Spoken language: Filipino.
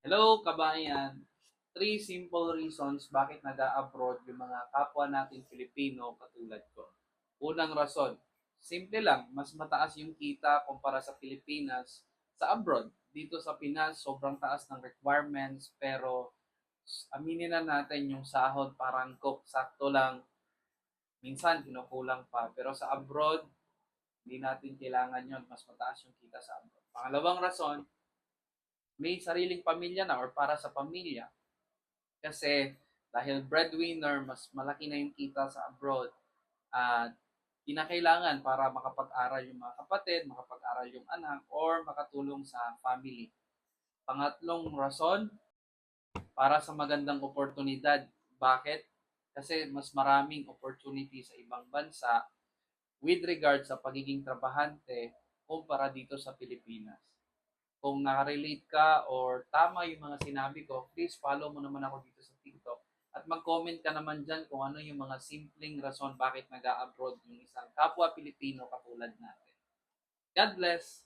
Hello, kabayan! Three simple reasons bakit nag-a-abroad yung mga kapwa natin Pilipino katulad ko. Unang rason, simple lang, mas mataas yung kita kumpara sa Pilipinas sa abroad. Dito sa Pinas, sobrang taas ng requirements pero aminin na natin yung sahod parang sakto lang, minsan kinukulang pa. Pero sa abroad, hindi natin kailangan yon, mas mataas yung kita sa abroad. Pangalawang rason, may sariling pamilya na or para sa pamilya. Kasi dahil breadwinner, mas malaki na yung kita sa abroad at kinakailangan para makapag-aral yung mga kapatid, makapag-aral yung anak, or makatulong sa family. Pangatlong rason, para sa magandang oportunidad. Bakit? Kasi mas maraming opportunity sa ibang bansa with regard sa pagiging trabahante kumpara dito sa Pilipinas. Kung nakarelate ka or tama yung mga sinabi ko, please follow mo naman ako dito sa TikTok. At mag-comment ka naman dyan kung ano yung mga simpleng rason bakit nag-a-abroad yung isang kapwa Pilipino katulad natin. God bless!